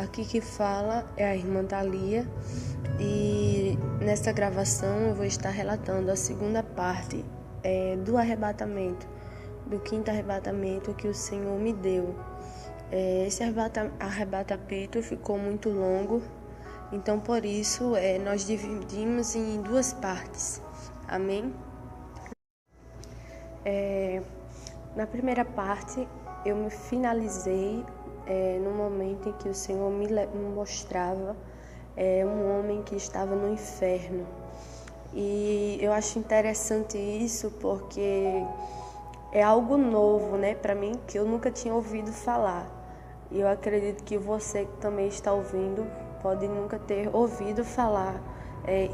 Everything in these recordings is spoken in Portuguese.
Aqui que fala é a irmã Thalia e nesta gravação eu vou estar relatando a segunda parte do arrebatamento, do quinto arrebatamento que o Senhor me deu. Esse arrebatamento ficou muito longo, então por isso nós dividimos em duas partes. Amém? Na primeira parte eu me finalizei no momento em que o Senhor me mostrava um homem que estava no inferno. E eu acho interessante isso porque é algo novo, para mim, que eu nunca tinha ouvido falar. E eu acredito que você que também está ouvindo pode nunca ter ouvido falar.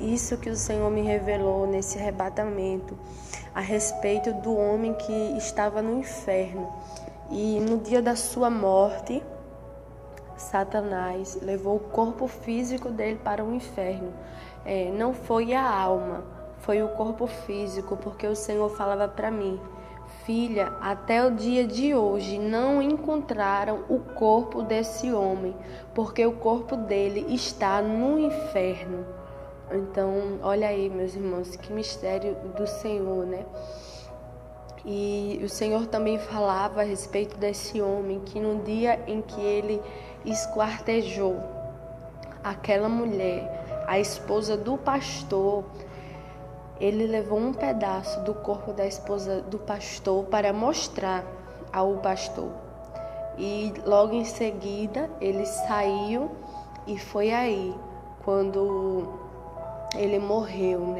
Isso que o Senhor me revelou nesse arrebatamento a respeito do homem que estava no inferno. E no dia da sua morte, Satanás levou o corpo físico dele para o inferno. Não foi a alma, foi o corpo físico, porque o Senhor falava para mim: filha, até o dia de hoje não encontraram o corpo desse homem, porque o corpo dele está no inferno. Então, olha aí, meus irmãos, que mistério do Senhor, E o Senhor também falava a respeito desse homem, que no dia em que ele esquartejou aquela mulher, a esposa do pastor, ele levou um pedaço do corpo da esposa do pastor para mostrar ao pastor. E logo em seguida ele saiu e foi aí quando ele morreu,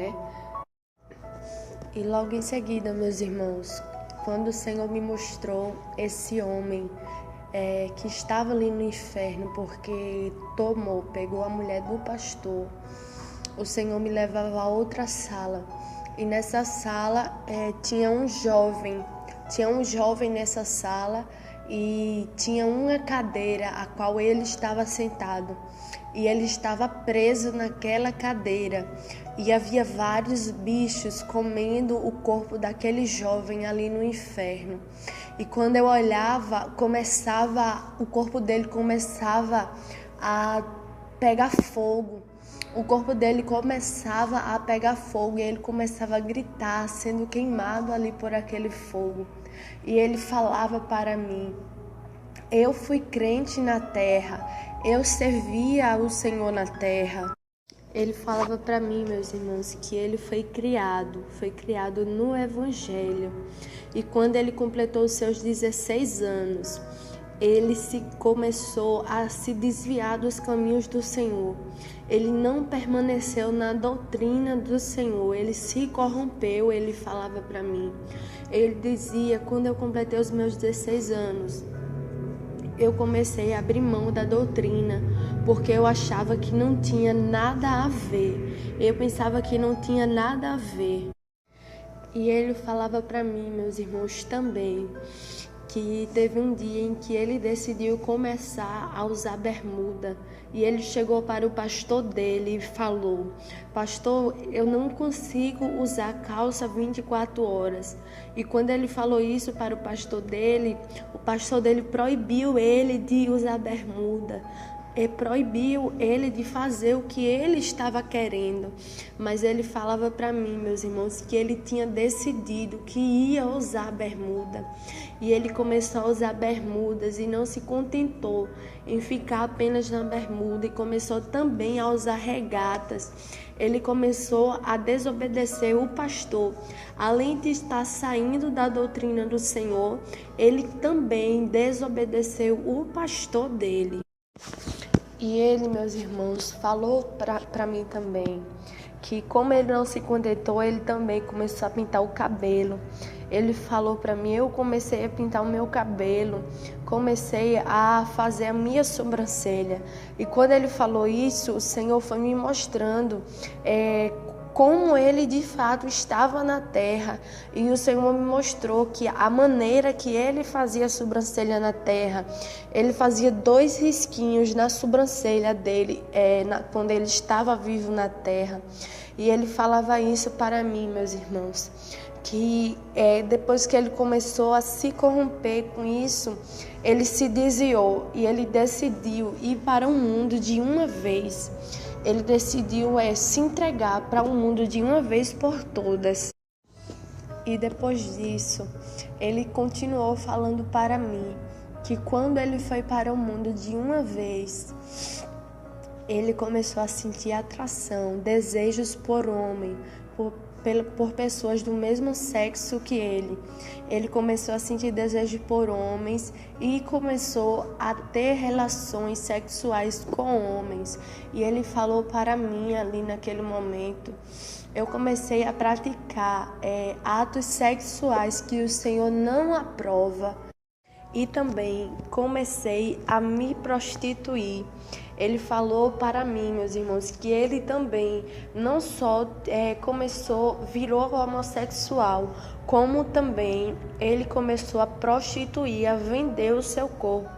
E logo em seguida, meus irmãos, quando o Senhor me mostrou esse homem que estava ali no inferno porque pegou a mulher do pastor, o Senhor me levava a outra sala. E nessa sala tinha um jovem nessa sala e tinha uma cadeira a qual ele estava sentado. E ele estava preso naquela cadeira. E havia vários bichos comendo o corpo daquele jovem ali no inferno. E quando eu olhava, o corpo dele começava a pegar fogo. O corpo dele começava a pegar fogo e ele começava a gritar, sendo queimado ali por aquele fogo. E ele falava para mim: eu fui crente na terra, eu servia ao Senhor na terra. Ele falava para mim, meus irmãos, que ele foi criado no Evangelho. E quando ele completou os seus 16 anos, ele começou a se desviar dos caminhos do Senhor. Ele não permaneceu na doutrina do Senhor, ele se corrompeu. Ele falava para mim, ele dizia: quando eu completei os meus 16 anos, eu comecei a abrir mão da doutrina, porque eu achava que não tinha nada a ver. Eu pensava que não tinha nada a ver. E ele falava para mim, meus irmãos, também, que teve um dia em que ele decidiu começar a usar bermuda. E ele chegou para o pastor dele e falou: pastor, eu não consigo usar calça 24 horas. E quando ele falou isso para o pastor dele proibiu ele de usar bermuda. E proibiu ele de fazer o que ele estava querendo. Mas ele falava para mim, meus irmãos, que ele tinha decidido que ia usar bermuda. E ele começou a usar bermudas e não se contentou em ficar apenas na bermuda e começou também a usar regatas. Ele começou a desobedecer o pastor. Além de estar saindo da doutrina do Senhor, ele também desobedeceu o pastor dele. E ele, meus irmãos, falou para mim também que, como ele não se contentou, ele também começou a pintar o cabelo. Ele falou para mim, eu comecei a pintar o meu cabelo, comecei a fazer a minha sobrancelha. E quando ele falou isso, o Senhor foi me mostrando como ele de fato estava na terra. E o Senhor me mostrou que a maneira que ele fazia a sobrancelha na terra, ele fazia 2 risquinhos na sobrancelha dele quando ele estava vivo na terra. E ele falava isso para mim, meus irmãos, que depois que ele começou a se corromper com isso, ele se desviou e ele decidiu ir para o mundo de uma vez. Ele decidiu se entregar para o mundo de uma vez por todas. E depois disso, ele continuou falando para mim que quando ele foi para o mundo de uma vez, ele começou a sentir atração, desejos por homem, por pessoas do mesmo sexo que ele. Ele começou a sentir desejo por homens e começou a ter relações sexuais com homens. E ele falou para mim ali naquele momento, eu comecei a praticar atos sexuais que o Senhor não aprova. E também comecei a me prostituir. Ele falou para mim, meus irmãos, que ele também não só virou homossexual, como também ele começou a prostituir, a vender o seu corpo,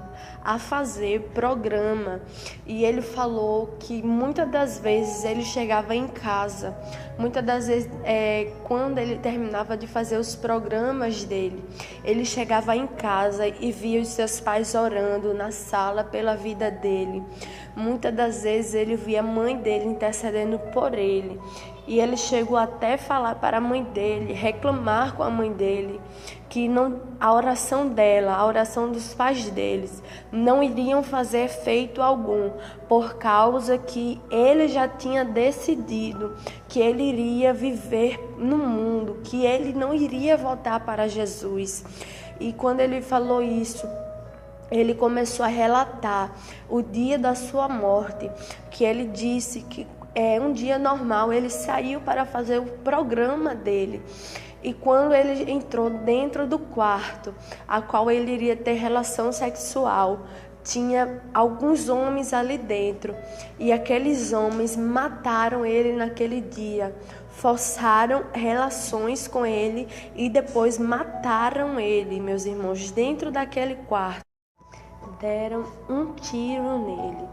a fazer programa. E ele falou que muitas das vezes ele chegava em casa, muitas das vezes quando ele terminava de fazer os programas dele, ele chegava em casa e via os seus pais orando na sala pela vida dele. Muitas das vezes ele via a mãe dele intercedendo por ele. E ele chegou até falar para a mãe dele, reclamar com a mãe dele, que a oração dela, a oração dos pais deles, não iriam fazer efeito algum, por causa que ele já tinha decidido que ele iria viver no mundo, que ele não iria voltar para Jesus. E quando ele falou isso, ele começou a relatar o dia da sua morte, que ele disse que um dia normal, ele saiu para fazer o programa dele. E quando ele entrou dentro do quarto, a qual ele iria ter relação sexual, tinha alguns homens ali dentro. E aqueles homens mataram ele naquele dia, forçaram relações com ele e depois mataram ele, meus irmãos, dentro daquele quarto. Deram um tiro nele,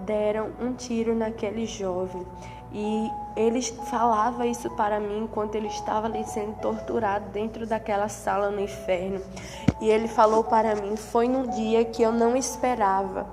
deram um tiro naquele jovem. E ele falava isso para mim enquanto ele estava ali sendo torturado dentro daquela sala no inferno. E ele falou para mim, foi num dia que eu não esperava,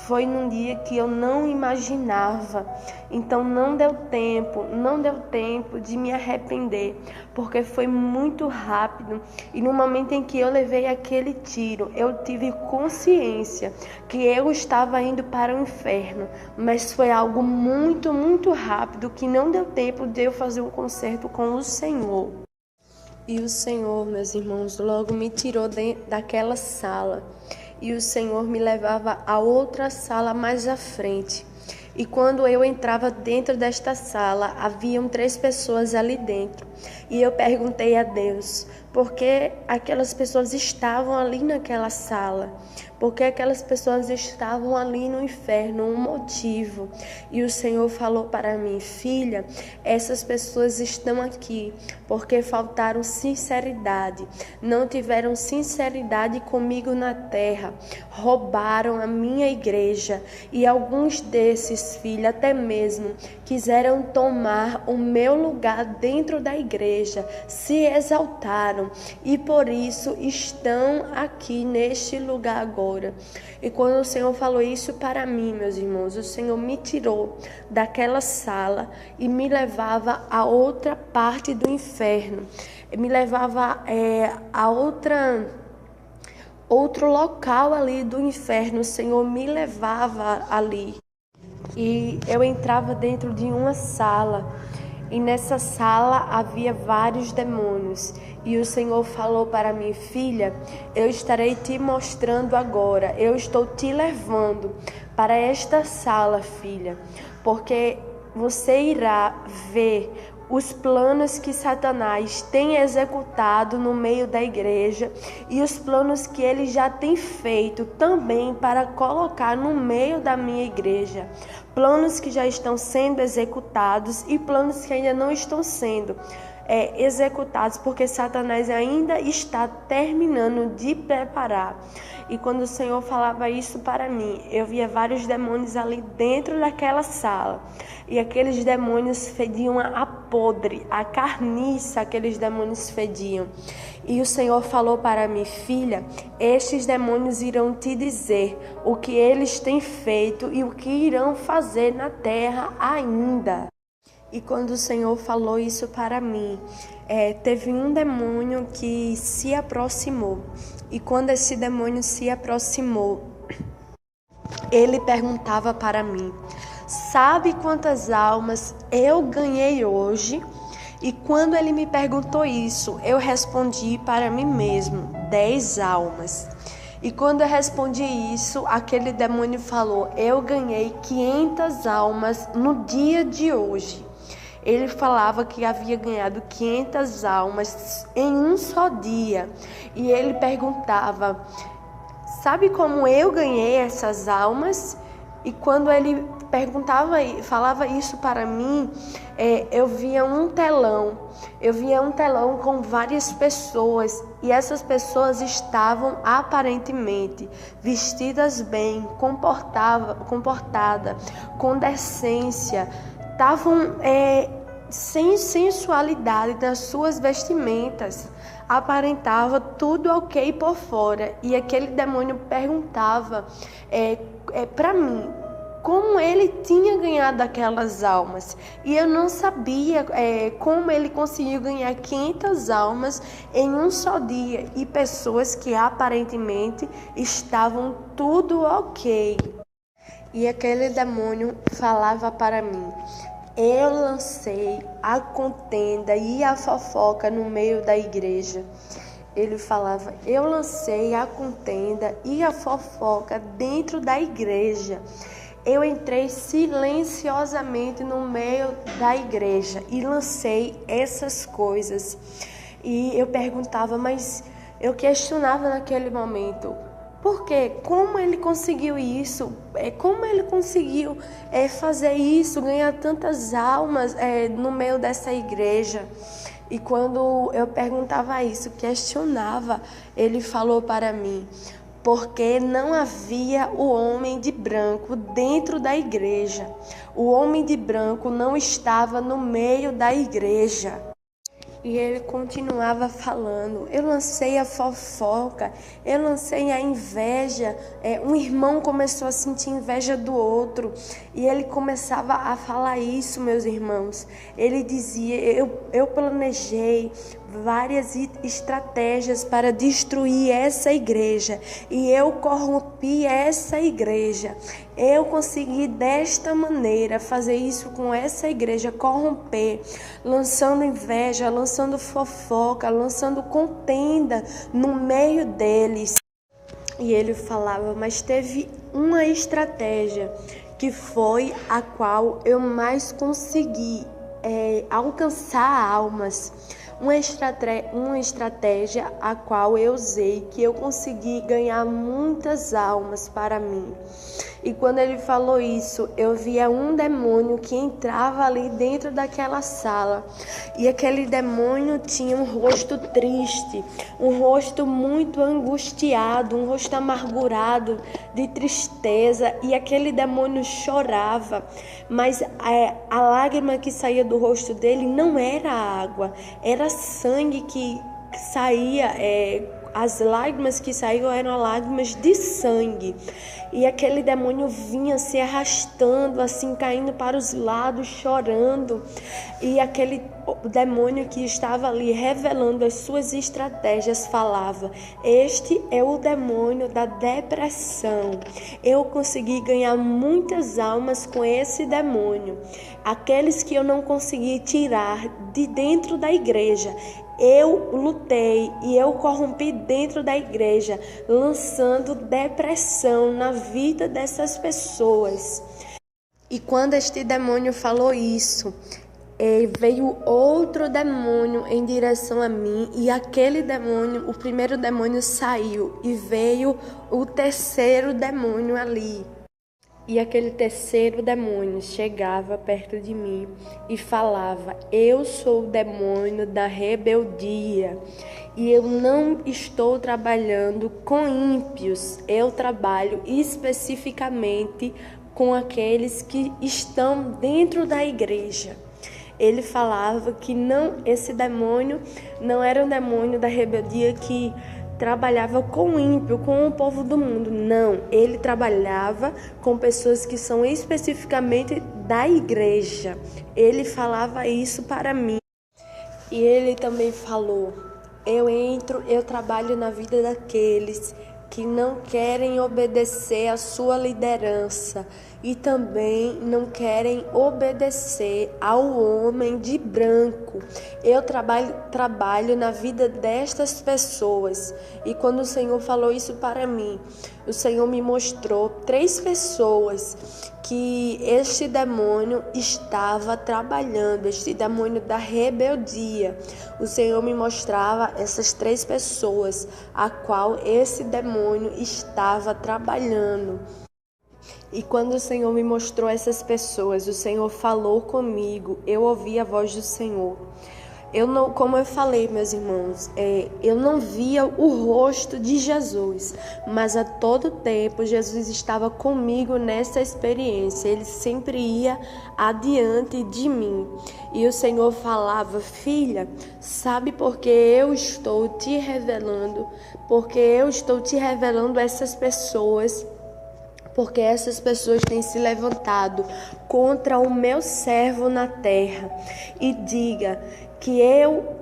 foi num dia que eu não imaginava. Então não deu tempo de me arrepender, porque foi muito rápido. E no momento em que eu levei aquele tiro, eu tive consciência que eu estava indo para o inferno, mas foi algo muito, muito rápido, que não deu tempo de eu fazer um concerto com o Senhor. E o Senhor, meus irmãos, logo me tirou daquela sala. E o Senhor me levava a outra sala mais à frente. E quando eu entrava dentro desta sala, haviam 3 pessoas ali dentro. E eu perguntei a Deus, por que aquelas pessoas estavam ali naquela sala? Porque aquelas pessoas estavam ali no inferno, um motivo. E o Senhor falou para mim, filha, essas pessoas estão aqui porque faltaram sinceridade, não tiveram sinceridade comigo na terra, roubaram a minha igreja. E alguns desses, filha, até mesmo quiseram tomar o meu lugar dentro da igreja, se exaltaram e por isso estão aqui neste lugar agora. E quando o Senhor falou isso para mim, meus irmãos, o Senhor me tirou daquela sala e me levava a outra parte do inferno, me levava a outro local ali do inferno. O Senhor me levava ali e eu entrava dentro de uma sala. E nessa sala havia vários demônios. E o Senhor falou para mim, filha, eu estarei te mostrando agora. Eu estou te levando para esta sala, filha, porque você irá ver os planos que Satanás tem executado no meio da igreja e os planos que ele já tem feito também para colocar no meio da minha igreja. Planos que já estão sendo executados e planos que ainda não estão sendo executados, porque Satanás ainda está terminando de preparar. E quando o Senhor falava isso para mim, eu via vários demônios ali dentro daquela sala. E aqueles demônios fediam a podre, a carniça, aqueles demônios fediam. E o Senhor falou para mim: filha, estes demônios irão te dizer o que eles têm feito e o que irão fazer na terra ainda. E quando o Senhor falou isso para mim, teve um demônio que se aproximou. E quando esse demônio se aproximou, ele perguntava para mim: sabe quantas almas eu ganhei hoje? E quando ele me perguntou isso, eu respondi para mim mesmo: 10 almas. E quando eu respondi isso, aquele demônio falou: eu ganhei 500 almas no dia de hoje. Ele falava que havia ganhado 500 almas em um só dia. E ele perguntava: sabe como eu ganhei essas almas? E quando ele falava isso para mim, eu via um telão. Eu via um telão com várias pessoas. E essas pessoas estavam aparentemente vestidas bem, comportadas, com decência. Estavam sem sensualidade nas suas vestimentas, aparentava tudo ok por fora. E aquele demônio perguntava para mim como ele tinha ganhado aquelas almas. E eu não sabia como ele conseguiu ganhar 500 almas em um só dia. E pessoas que aparentemente estavam tudo ok. E aquele demônio falava para mim: eu lancei a contenda e a fofoca no meio da igreja. Ele falava: eu lancei a contenda e a fofoca dentro da igreja. Eu entrei silenciosamente no meio da igreja e lancei essas coisas. E eu perguntava, mas eu questionava naquele momento: por quê? Como ele conseguiu isso? Como ele conseguiu fazer isso, ganhar tantas almas no meio dessa igreja? E quando eu perguntava isso, questionava, ele falou para mim: porque não havia o homem de branco dentro da igreja. O homem de branco não estava no meio da igreja. E ele continuava falando: eu lancei a fofoca, eu lancei a inveja. Um irmão começou a sentir inveja do outro. E ele começava a falar isso, meus irmãos. Ele dizia: eu planejei várias estratégias para destruir essa igreja. E eu corrompi essa igreja. Eu consegui desta maneira fazer isso com essa igreja, corromper, lançando inveja, lançando fofoca, lançando contenda no meio deles. E ele falava: mas teve uma estratégia que foi a qual eu mais consegui alcançar almas. Uma estratégia a qual eu usei, que eu consegui ganhar muitas almas para mim. E quando ele falou isso, eu via um demônio que entrava ali dentro daquela sala. E aquele demônio tinha um rosto triste, um rosto muito angustiado, um rosto amargurado, de tristeza. E aquele demônio chorava, mas a lágrima que saía do rosto dele não era água, era sangue que saía. As lágrimas que saíam eram lágrimas de sangue. E aquele demônio vinha se arrastando, assim, caindo para os lados, chorando. E aquele demônio que estava ali revelando as suas estratégias falava: este é o demônio da depressão. Eu consegui ganhar muitas almas com esse demônio. Aqueles que eu não consegui tirar de dentro da igreja, eu lutei e eu corrompi dentro da igreja, lançando depressão na vida dessas pessoas. E quando este demônio falou isso, veio outro demônio em direção a mim, e aquele demônio, o primeiro demônio saiu, e veio o terceiro demônio ali. E aquele terceiro demônio chegava perto de mim e falava: eu sou o demônio da rebeldia e eu não estou trabalhando com ímpios, eu trabalho especificamente com aqueles que estão dentro da igreja. Ele falava que esse demônio não era um demônio da rebeldia que trabalhava com o ímpio, com o povo do mundo. Não, ele trabalhava com pessoas que são especificamente da igreja. Ele falava isso para mim. E ele também falou: eu trabalho na vida daqueles que não querem obedecer à sua liderança e também não querem obedecer ao homem de branco. Eu trabalho na vida destas pessoas. E quando o Senhor falou isso para mim, o Senhor me mostrou 3 pessoas que este demônio estava trabalhando, este demônio da rebeldia. O Senhor me mostrava essas 3 pessoas, a qual esse demônio estava trabalhando. E quando o Senhor me mostrou essas pessoas, o Senhor falou comigo, eu ouvi a voz do Senhor. Como eu falei, meus irmãos, eu não via o rosto de Jesus, mas a todo tempo Jesus estava comigo nessa experiência. Ele sempre ia adiante de mim. E o Senhor falava: filha, sabe por que eu estou te revelando? Porque eu estou te revelando essas pessoas. Porque essas pessoas têm se levantado contra o meu servo na terra. E diga que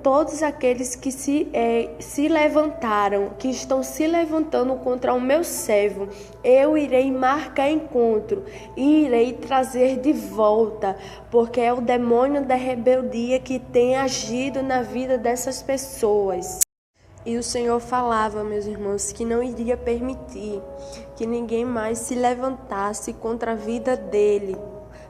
todos aqueles que se levantaram, que estão se levantando contra o meu servo, eu irei marcar encontro e irei trazer de volta, porque é o demônio da rebeldia que tem agido na vida dessas pessoas. E o Senhor falava, meus irmãos, que não iria permitir que ninguém mais se levantasse contra a vida dele,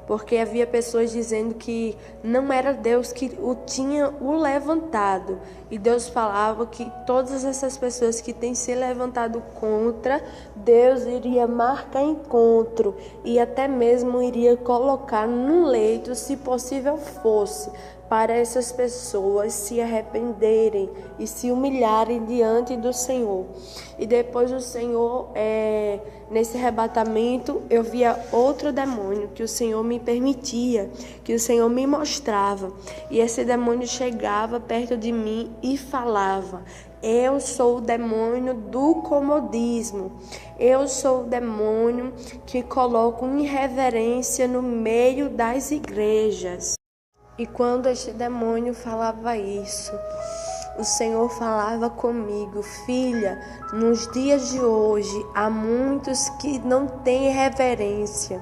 porque havia pessoas dizendo que não era Deus que tinha levantado. E Deus falava que todas essas pessoas que têm se levantado contra, Deus iria marcar encontro e até mesmo iria colocar no leito, se possível fosse, para essas pessoas se arrependerem e se humilharem diante do Senhor. E depois o Senhor, nesse arrebatamento, eu via outro demônio que o Senhor me permitia, que o Senhor me mostrava. E esse demônio chegava perto de mim e falava: eu sou o demônio do comodismo. Eu sou o demônio que coloca irreverência no meio das igrejas. E quando este demônio falava isso, o Senhor falava comigo: filha, nos dias de hoje há muitos que não têm reverência,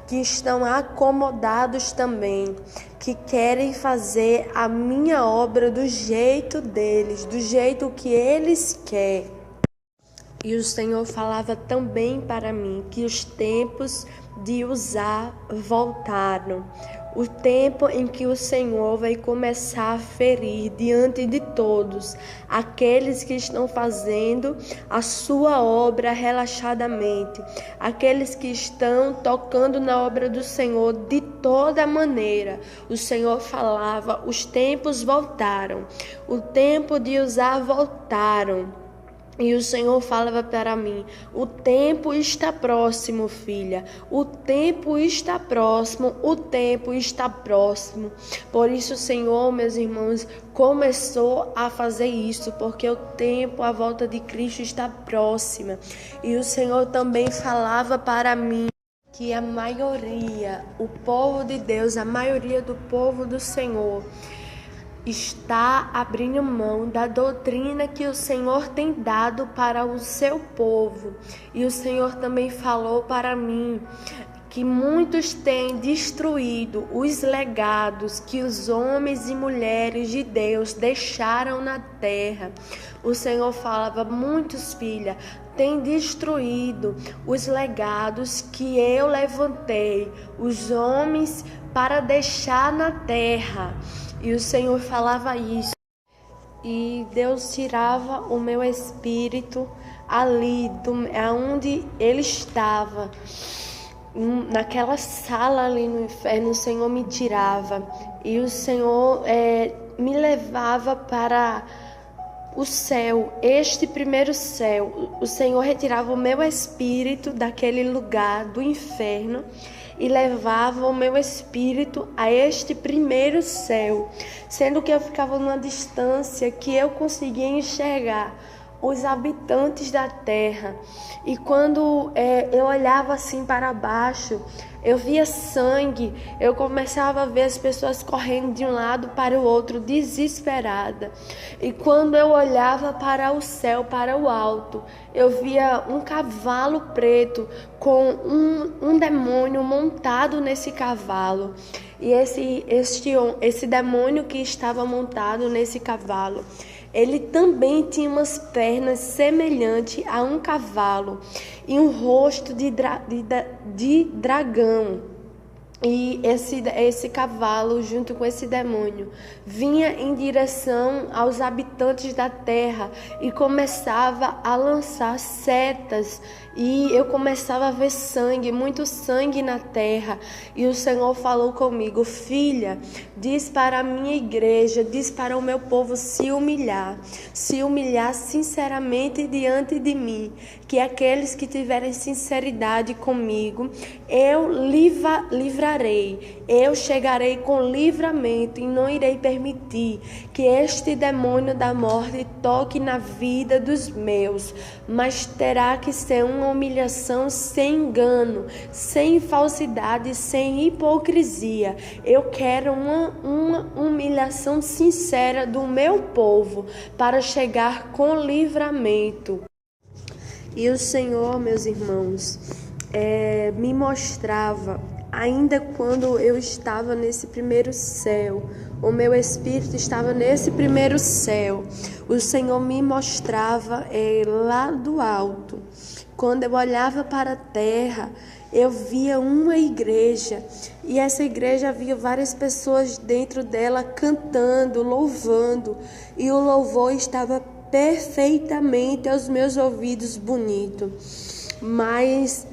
que estão acomodados também, que querem fazer a minha obra do jeito deles, do jeito que eles querem. E o Senhor falava também para mim que os tempos de usar voltaram. O tempo em que o Senhor vai começar a ferir diante de todos aqueles que estão fazendo a sua obra relaxadamente, aqueles que estão tocando na obra do Senhor de toda maneira. O Senhor falava: os tempos voltaram, o tempo de usar voltaram. E o Senhor falava para mim: o tempo está próximo, filha. O tempo está próximo, o tempo está próximo. Por isso o Senhor, meus irmãos, começou a fazer isso, porque o tempo, a volta de Cristo está próxima. E o Senhor também falava para mim que a maioria, o povo de Deus, a maioria do povo do Senhor, está abrindo mão da doutrina que o Senhor tem dado para o seu povo. E o Senhor também falou para mim que muitos têm destruído os legados que os homens e mulheres de Deus deixaram na terra. O Senhor falava: muitos, filha, têm destruído os legados que eu levantei, os homens para deixar na terra. E o Senhor falava isso. E Deus tirava o meu espírito ali, onde ele estava. naquela sala ali no inferno, o Senhor me tirava e o Senhor me levava para o céu, este primeiro céu. O Senhor retirava o meu espírito daquele lugar do inferno e levava o meu espírito a este primeiro céu, sendo que eu ficava numa distância que eu conseguia enxergar os habitantes da terra. E quando eu olhava assim para baixo, eu via sangue, eu começava a ver as pessoas correndo de um lado para o outro, desesperada. E quando eu olhava para o céu, para o alto, eu via um cavalo preto com um demônio montado nesse cavalo. E esse demônio que estava montado nesse cavalo, ele também tinha umas pernas semelhantes a um cavalo e um rosto de dragão. E esse cavalo, junto com esse demônio, vinha em direção aos habitantes da terra e começava a lançar setas. E eu começava a ver sangue, muito sangue na terra. E o Senhor falou comigo: filha, diz para a minha igreja, diz para o meu povo se humilhar sinceramente diante de mim, que aqueles que tiverem sinceridade comigo, eu livrarei, eu chegarei com livramento e não irei permitir que este demônio da morte toque na vida dos meus, mas terá que ser uma humilhação sem engano, sem falsidade, sem hipocrisia. Eu quero uma humilhação sincera do meu povo para chegar com livramento. E o Senhor, meus irmãos, me mostrava, ainda quando eu estava nesse primeiro céu, o meu espírito estava nesse primeiro céu, o Senhor me mostrava lá do alto. Quando eu olhava para a terra, eu via uma igreja, e essa igreja havia várias pessoas dentro dela cantando, louvando, e o louvor estava perfeitamente aos meus ouvidos bonito. Mas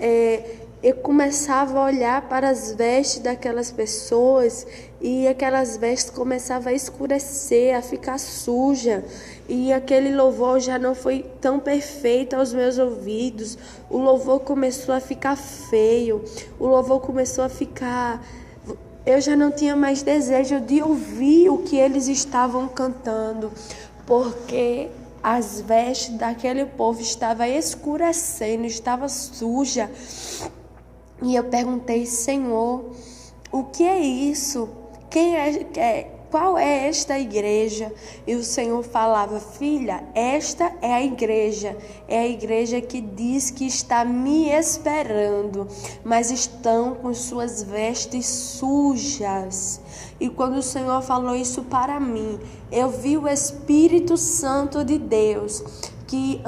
eu começava a olhar para as vestes daquelas pessoas e aquelas vestes começavam a escurecer, a ficar suja, e aquele louvor já não foi tão perfeito aos meus ouvidos. O louvor começou a ficar feio, o louvor começou a ficar... Eu já não tinha mais desejo de ouvir o que eles estavam cantando, porque as vestes daquele povo estavam escurecendo, estava suja. E eu perguntei: Senhor, o que é isso? Qual é esta igreja? E o Senhor falava: filha, esta é a igreja que diz que está me esperando, mas estão com suas vestes sujas. E quando o Senhor falou isso para mim, eu vi o Espírito Santo de Deus que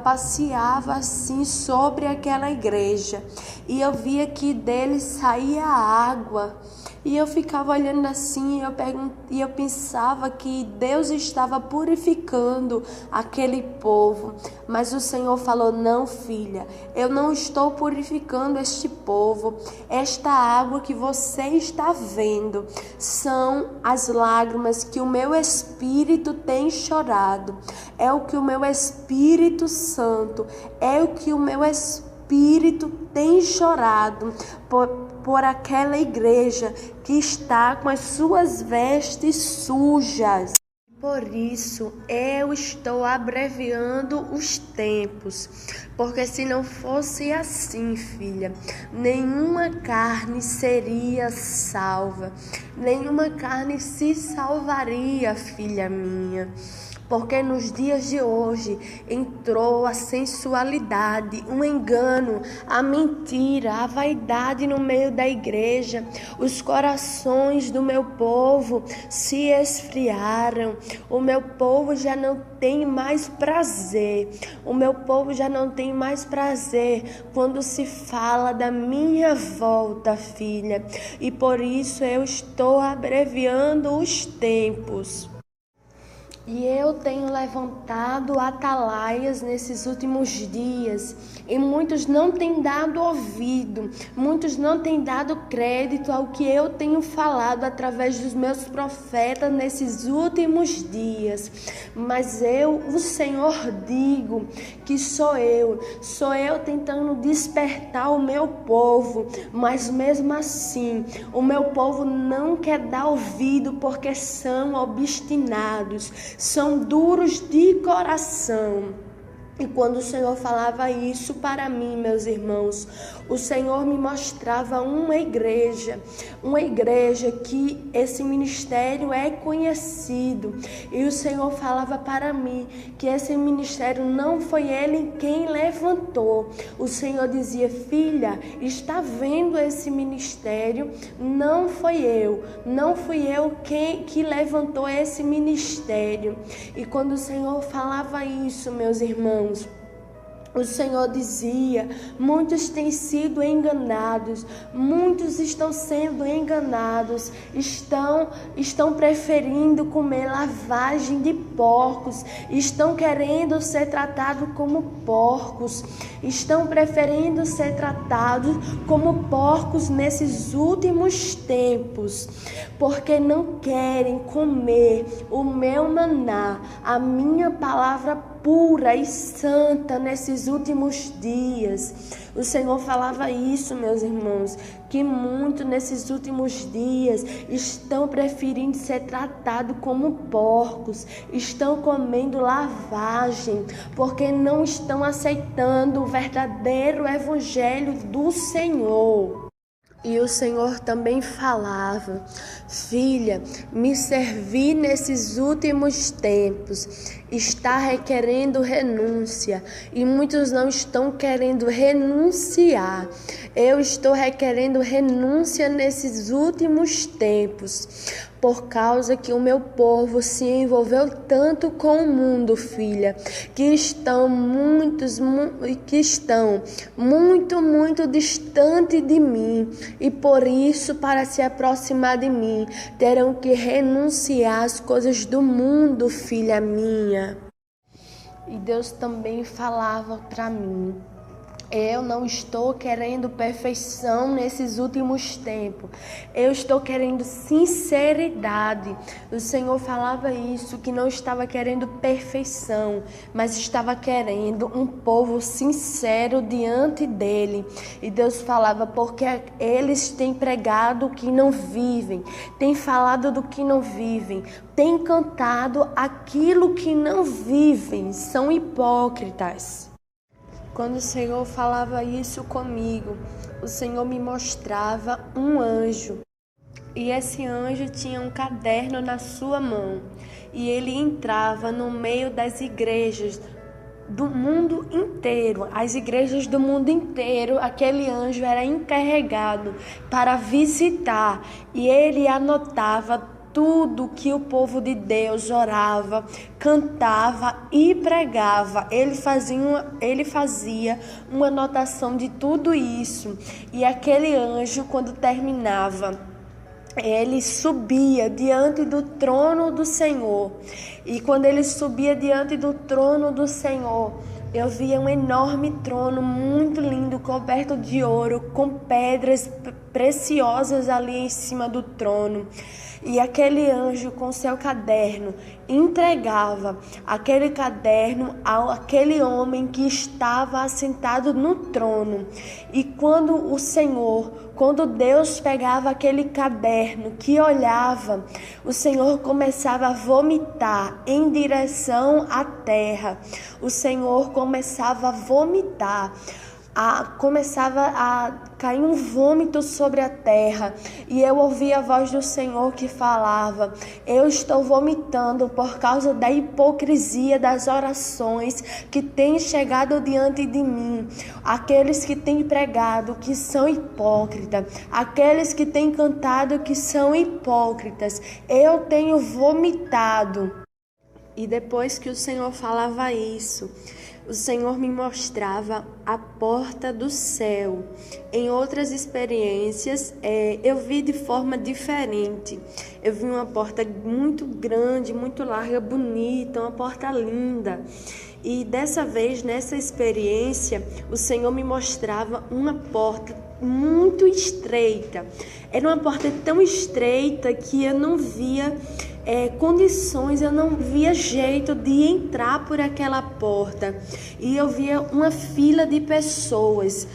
passeava assim sobre aquela igreja. E eu via que dele saía água. E eu ficava olhando assim, e eu pensava que Deus estava purificando aquele povo. Mas o Senhor falou: não, filha, eu não estou purificando este povo. Esta água que você está vendo são as lágrimas que o meu Espírito tem chorado. É o que o meu Espírito Santo, é o que o meu Espírito tem chorado por aquela igreja que está com as suas vestes sujas. Por isso, eu estou abreviando os tempos, porque se não fosse assim, filha, nenhuma carne seria salva, nenhuma carne se salvaria, filha minha. Porque nos dias de hoje entrou a sensualidade, o engano, a mentira, a vaidade no meio da igreja. Os corações do meu povo se esfriaram. O meu povo já não tem mais prazer. O meu povo já não tem mais prazer quando se fala da minha volta, filha. E por isso eu estou abreviando os tempos. E eu tenho levantado atalaias nesses últimos dias, e muitos não têm dado ouvido, muitos não têm dado crédito ao que eu tenho falado através dos meus profetas nesses últimos dias. Mas eu, o Senhor, digo que sou eu tentando despertar o meu povo, mas mesmo assim, o meu povo não quer dar ouvido porque são obstinados, são duros de coração. E quando o Senhor falava isso para mim, meus irmãos, o Senhor me mostrava uma igreja que esse ministério é conhecido. E o Senhor falava para mim que esse ministério não foi Ele quem levantou. O Senhor dizia: filha, está vendo esse ministério? Não fui eu que levantou esse ministério. E quando o Senhor falava isso, meus irmãos, o Senhor dizia: muitos têm sido enganados, muitos estão sendo enganados, estão preferindo comer lavagem de porcos, estão querendo ser tratados como porcos, estão preferindo ser tratados como porcos nesses últimos tempos, porque não querem comer o meu maná, a minha palavra pura e santa nesses últimos dias. O Senhor falava isso, meus irmãos, que muitos nesses últimos dias estão preferindo ser tratados como porcos, estão comendo lavagem, porque não estão aceitando o verdadeiro evangelho do Senhor. E o Senhor também falava: filha, me servir nesses últimos tempos está requerendo renúncia, e muitos não estão querendo renunciar. Eu estou requerendo renúncia nesses últimos tempos, por causa que o meu povo se envolveu tanto com o mundo, filha, que estão muito distante de mim, e por isso, para se aproximar de mim, terão que renunciar às coisas do mundo, filha minha. E Deus também falava para mim: eu não estou querendo perfeição nesses últimos tempos. Eu estou querendo sinceridade. O Senhor falava isso, que não estava querendo perfeição, mas estava querendo um povo sincero diante dele. E Deus falava: porque eles têm pregado o que não vivem, têm falado do que não vivem, têm cantado aquilo que não vivem, são hipócritas. Quando o Senhor falava isso comigo, o Senhor me mostrava um anjo. E esse anjo tinha um caderno na sua mão. E ele entrava no meio das igrejas do mundo inteiro. As igrejas do mundo inteiro, aquele anjo era encarregado para visitar. E ele anotava tudo que o povo de Deus orava, cantava e pregava. Ele fazia uma anotação de tudo isso. E aquele anjo, quando terminava, ele subia diante do trono do Senhor. E quando ele subia diante do trono do Senhor, eu via um enorme trono muito lindo, coberto de ouro, com pedras preciosas ali em cima do trono. E aquele anjo, com seu caderno, entregava aquele caderno àquele homem que estava assentado no trono. E quando Deus pegava aquele caderno que olhava, o Senhor começava a vomitar em direção à terra. O Senhor começava a vomitar. Começava a cair um vômito sobre a terra, e eu ouvi a voz do Senhor que falava: eu estou vomitando por causa da hipocrisia das orações que têm chegado diante de mim, aqueles que têm pregado que são hipócritas, aqueles que têm cantado que são hipócritas, eu tenho vomitado. E depois que o Senhor falava isso, o Senhor me mostrava a porta do céu. Em outras experiências, eu vi de forma diferente. Eu vi uma porta muito grande, muito larga, bonita, uma porta linda. E dessa vez, nessa experiência, o Senhor me mostrava uma porta muito estreita. Era uma porta tão estreita que eu não via condições, eu não via jeito de entrar por aquela porta. E eu via uma fila de pessoas,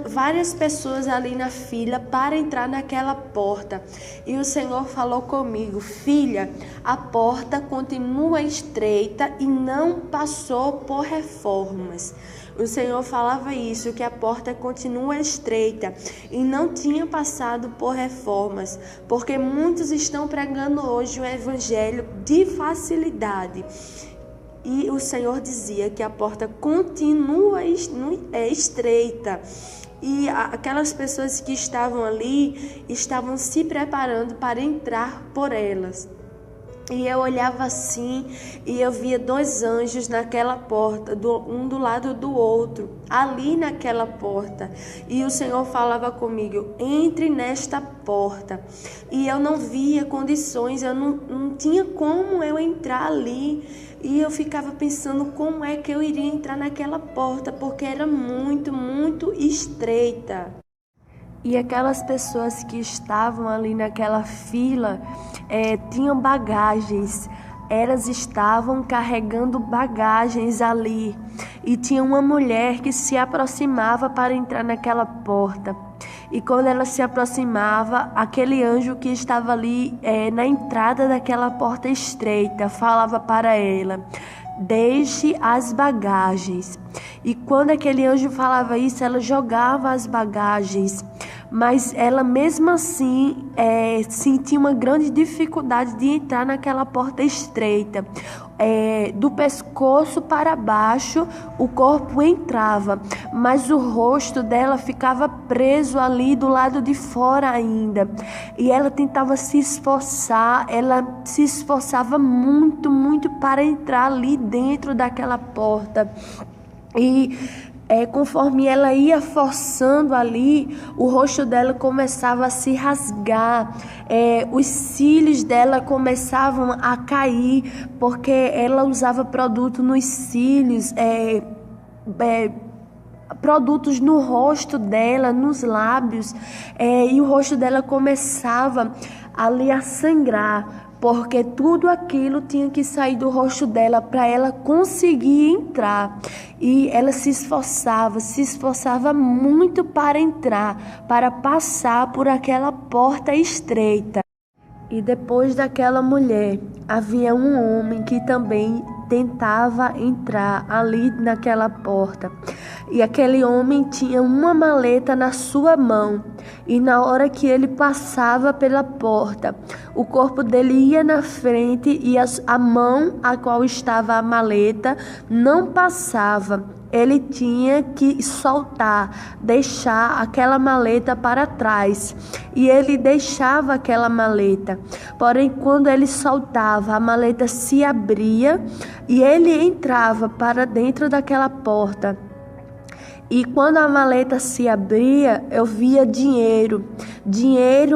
várias pessoas ali na fila para entrar naquela porta. E o Senhor falou comigo: filha, a porta continua estreita e não passou por reformas. O Senhor falava isso, que a porta continua estreita e não tinha passado por reformas, porque muitos estão pregando hoje o evangelho de facilidade. E o Senhor dizia que a porta continua estreita. E aquelas pessoas que estavam ali estavam se preparando para entrar por elas. E eu olhava assim e eu via dois anjos naquela porta, um do lado do outro, ali naquela porta. E o Senhor falava comigo: entre nesta porta. E eu não via condições, eu não tinha como eu entrar ali. E eu ficava pensando como é que eu iria entrar naquela porta, porque era muito, muito estreita. E aquelas pessoas que estavam ali naquela fila tinham bagagens. Elas estavam carregando bagagens ali. E tinha uma mulher que se aproximava para entrar naquela porta. E quando ela se aproximava, aquele anjo que estava ali na entrada daquela porta estreita falava para ela: deixe as bagagens. E quando aquele anjo falava isso, ela jogava as bagagens. Mas ela mesmo assim sentia uma grande dificuldade de entrar naquela porta estreita. Do pescoço para baixo o corpo entrava, mas o rosto dela ficava preso ali do lado de fora ainda. E ela tentava se esforçar, ela se esforçava muito, muito para entrar ali dentro daquela porta. E conforme ela ia forçando ali, o rosto dela começava a se rasgar, os cílios dela começavam a cair, porque ela usava produto nos cílios, produtos no rosto dela, nos lábios, e o rosto dela começava ali a sangrar, porque tudo aquilo tinha que sair do rosto dela para ela conseguir entrar. E ela se esforçava muito para entrar, para passar por aquela porta estreita. E depois daquela mulher, havia um homem que também tentava entrar ali naquela porta. E aquele homem tinha uma maleta na sua mão. E na hora que ele passava pela porta, o corpo dele ia na frente e a mão a qual estava a maleta não passava. Ele tinha que soltar, deixar aquela maleta para trás. E ele deixava aquela maleta. Porém, quando ele soltava, a maleta se abria e ele entrava para dentro daquela porta. E quando a maleta se abria, eu via dinheiro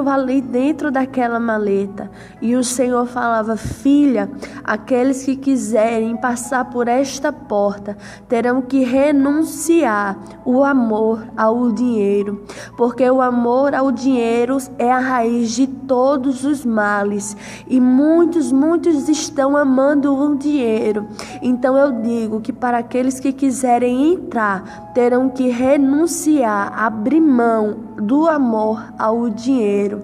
ali dentro daquela maleta. E o Senhor falava: filha, aqueles que quiserem passar por esta porta terão que renunciar o amor ao dinheiro, porque o amor ao dinheiro é a raiz de todos os males. E muitos estão amando o dinheiro. Então eu digo que para aqueles que quiserem entrar, terão que renunciar, abrir mão do amor ao dinheiro.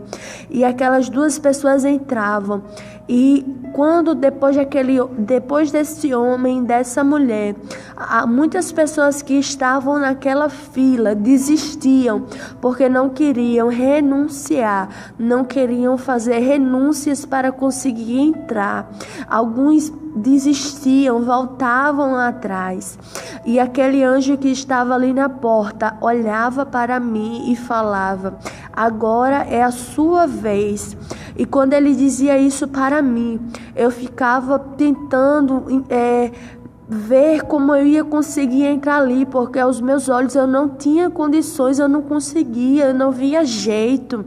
E aquelas duas pessoas entravam. E quando depois desse homem, dessa mulher, muitas pessoas que estavam naquela fila desistiam, porque não queriam renunciar, não queriam fazer renúncias para conseguir entrar. Alguns desistiam, voltavam atrás. E aquele anjo que estava ali na porta olhava para mim e falava: agora é a sua vez. E quando ele dizia isso para mim, eu ficava tentando ver como eu ia conseguir entrar ali, porque aos meus olhos eu não tinha condições, eu não conseguia, eu não via jeito.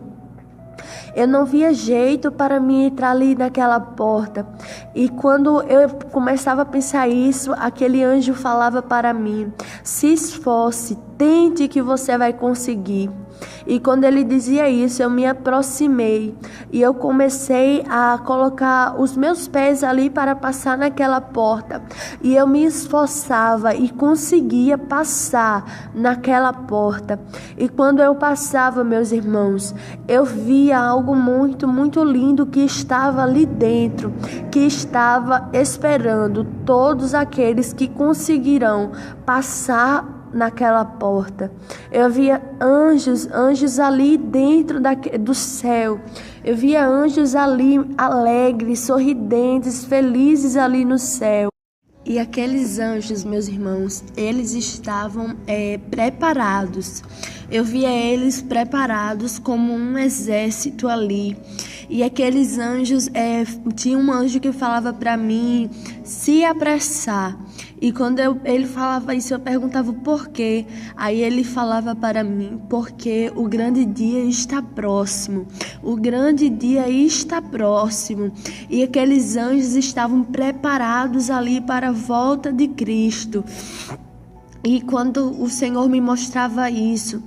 Eu não via jeito para mim entrar ali naquela porta. E quando eu começava a pensar isso, aquele anjo falava para mim: se esforce, tente que você vai conseguir. E quando ele dizia isso, eu me aproximei e eu comecei a colocar os meus pés ali para passar naquela porta. E eu me esforçava e conseguia passar naquela porta. E quando eu passava, meus irmãos, eu via algo muito, muito lindo que estava ali dentro, que estava esperando todos aqueles que conseguirão passar naquela porta. Eu via anjos ali dentro do céu. Eu via anjos ali alegres, sorridentes, felizes ali no céu. E aqueles anjos, meus irmãos, eles estavam preparados. Eu via eles preparados como um exército ali. E aqueles anjos, tinha um anjo que falava para mim se apressar. E quando ele falava isso, eu perguntava o porquê. Aí ele falava para mim: porque o grande dia está próximo. O grande dia está próximo. E aqueles anjos estavam preparados ali para a volta de Cristo. E quando o Senhor me mostrava isso,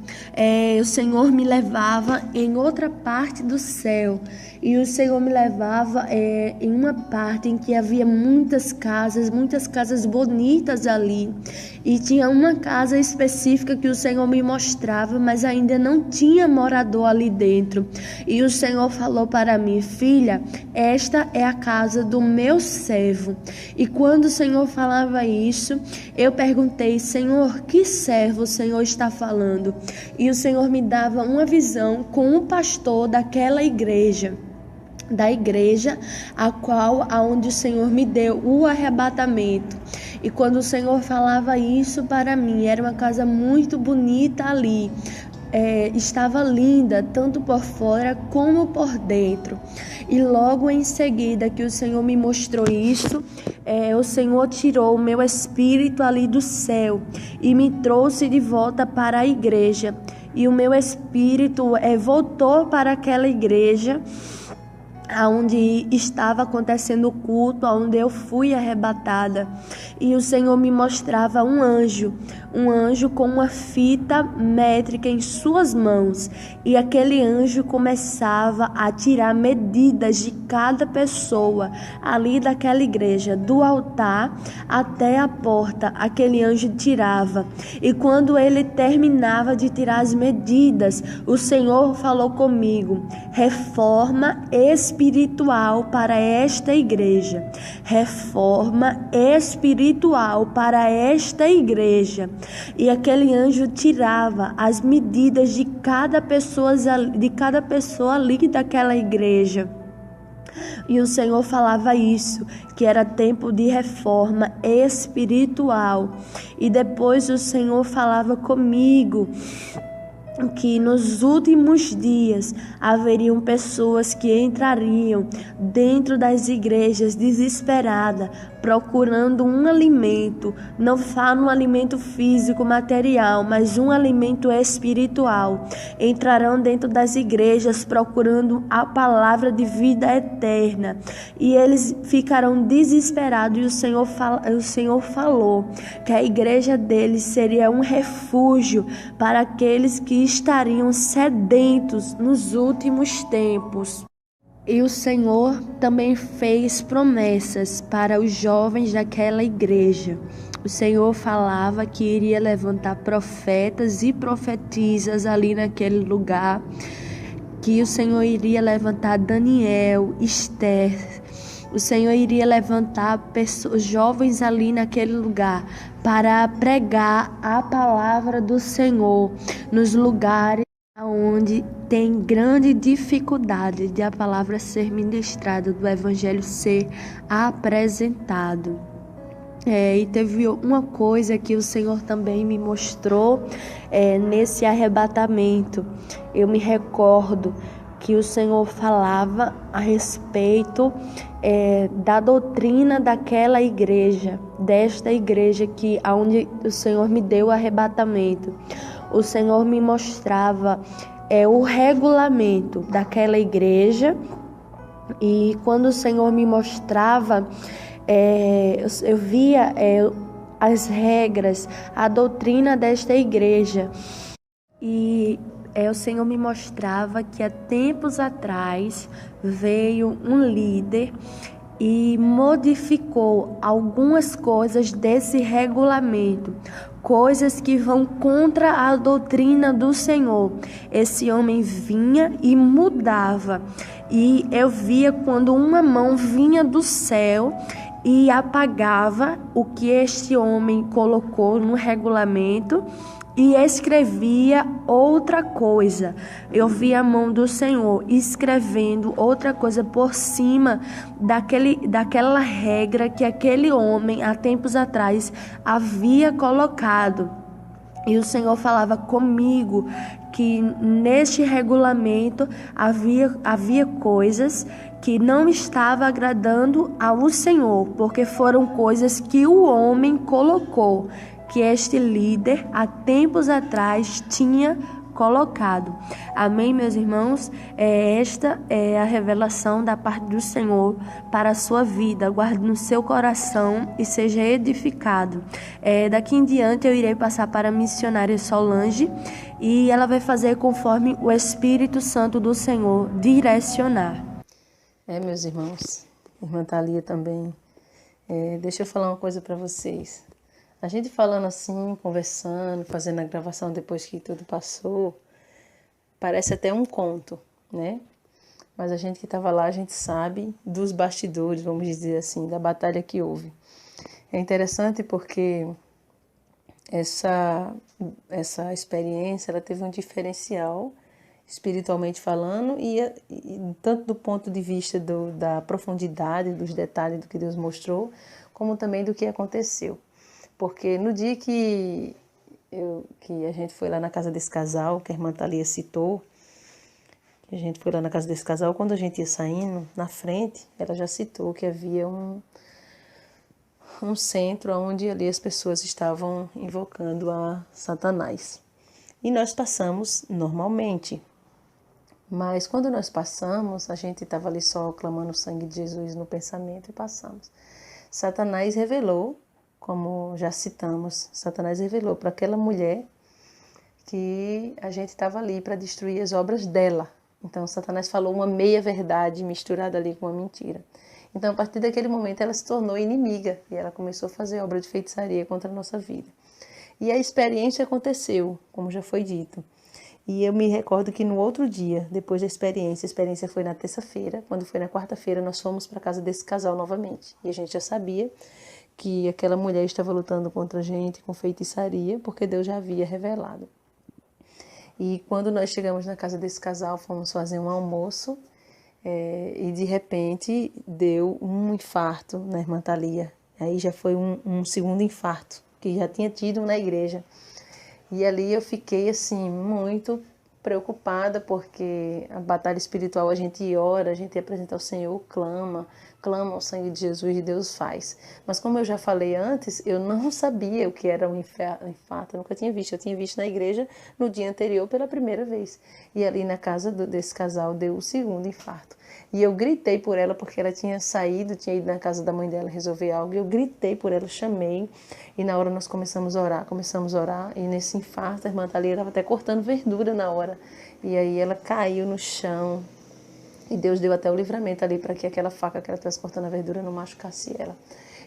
o Senhor me levava em outra parte do céu. E o Senhor me levava em uma parte em que havia muitas casas bonitas ali. E tinha uma casa específica que o Senhor me mostrava, mas ainda não tinha morador ali dentro. E o Senhor falou para mim: filha, esta é a casa do meu servo. E quando o Senhor falava isso, eu perguntei: Senhor, que servo o Senhor está falando? E o Senhor me dava uma visão com o pastor daquela igreja. Da igreja aonde o Senhor me deu o arrebatamento. E quando o Senhor falava isso para mim, era uma casa muito bonita ali. Estava linda, tanto por fora como por dentro. E logo em seguida que o Senhor me mostrou isso, o Senhor tirou o meu espírito ali do céu e me trouxe de volta para a igreja. E o meu espírito voltou para aquela igreja aonde estava acontecendo o culto, aonde eu fui arrebatada. E o Senhor me mostrava um anjo com uma fita métrica em suas mãos. E aquele anjo começava a tirar medidas de cada pessoa ali daquela igreja, do altar até a porta. Aquele anjo tirava. E quando ele terminava de tirar as medidas, o Senhor falou comigo: reforma espiritual para esta igreja. Reforma espiritual para esta igreja. E aquele anjo tirava as medidas de cada pessoa ali daquela igreja. E o Senhor falava isso, que era tempo de reforma espiritual. E depois o Senhor falava comigo que nos últimos dias haveriam pessoas que entrariam dentro das igrejas desesperadas, procurando um alimento. Não falo um alimento físico, material, mas um alimento espiritual. Entrarão dentro das igrejas procurando a palavra de vida eterna. E eles ficarão desesperados. E o Senhor falou que a igreja deles seria um refúgio para aqueles que estariam sedentos nos últimos tempos. E o Senhor também fez promessas para os jovens daquela igreja. O Senhor falava que iria levantar profetas e profetisas ali naquele lugar, que o Senhor iria levantar Daniel, Esther. O Senhor iria levantar pessoas, jovens ali naquele lugar para pregar a palavra do Senhor nos lugares onde tem grande dificuldade de a palavra ser ministrada, do evangelho ser apresentado. E teve uma coisa que o Senhor também me mostrou nesse arrebatamento. Eu me recordo que o Senhor falava a respeito da doutrina daquela igreja, desta igreja que aonde o Senhor me deu o arrebatamento. O Senhor me mostrava o regulamento daquela igreja, e quando o Senhor me mostrava, eu via as regras, a doutrina desta igreja. E o Senhor me mostrava que há tempos atrás veio um líder e modificou algumas coisas desse regulamento, coisas que vão contra a doutrina do Senhor. Esse homem vinha e mudava, e eu via quando uma mão vinha do céu e apagava o que este homem colocou no regulamento e escrevia outra coisa. Eu vi a mão do Senhor escrevendo outra coisa por cima daquela regra que aquele homem, há tempos atrás, havia colocado. E o Senhor falava comigo que neste regulamento havia coisas que não estava agradando ao Senhor, porque foram coisas que o homem colocou, que este líder há tempos atrás tinha colocado. Amém, meus irmãos? Esta é a revelação da parte do Senhor para a sua vida. Guarde no seu coração e seja edificado. Daqui em diante eu irei passar para a missionária Solange, e ela vai fazer conforme o Espírito Santo do Senhor direcionar. Meus irmãos, irmã Thalia também, deixa eu falar uma coisa para vocês. A gente falando assim, conversando, fazendo a gravação depois que tudo passou, parece até um conto, né? Mas a gente que estava lá, a gente sabe dos bastidores, vamos dizer assim, da batalha que houve. É interessante porque essa experiência, ela teve um diferencial, espiritualmente falando, e tanto do ponto de vista da profundidade, dos detalhes do que Deus mostrou, como também do que aconteceu. Porque no dia que a gente foi lá na casa desse casal, que a irmã Thalia citou, que a gente foi lá na casa desse casal, quando a gente ia saindo, na frente, ela já citou que havia um centro onde ali as pessoas estavam invocando a Satanás. E nós passamos normalmente. Mas quando nós passamos, a gente estava ali só clamando o sangue de Jesus no pensamento e passamos. Satanás revelou, como já citamos, Satanás revelou para aquela mulher que a gente estava ali para destruir as obras dela. Então, Satanás falou uma meia-verdade misturada ali com uma mentira. Então, a partir daquele momento, ela se tornou inimiga e ela começou a fazer obra de feitiçaria contra a nossa vida. E a experiência aconteceu, como já foi dito. E eu me recordo que no outro dia, depois da experiência, a experiência foi na terça-feira, quando foi na quarta-feira, nós fomos para a casa desse casal novamente. E a gente já sabia que aquela mulher estava lutando contra a gente com feitiçaria, porque Deus já havia revelado. E quando nós chegamos na casa desse casal, fomos fazer um almoço, e de repente deu um infarto na irmã Thalia. Aí já foi um segundo infarto, que já tinha tido na igreja. E ali eu fiquei assim, muito preocupada, porque a batalha espiritual a gente ora, a gente apresenta ao Senhor, clama ao sangue de Jesus e Deus faz. Mas como eu já falei antes, eu não sabia o que era um infarto, eu nunca tinha visto. Eu tinha visto na igreja no dia anterior pela primeira vez. E ali na casa desse casal deu o segundo infarto. E eu gritei por ela, porque ela tinha saído, tinha ido na casa da mãe dela resolver algo. E eu gritei por ela, chamei. E na hora nós começamos a orar. E nesse infarto, a irmã Thalia estava até cortando verdura na hora. E aí ela caiu no chão. E Deus deu até o livramento ali para que aquela faca que ela estivesse cortando a verdura não machucasse ela.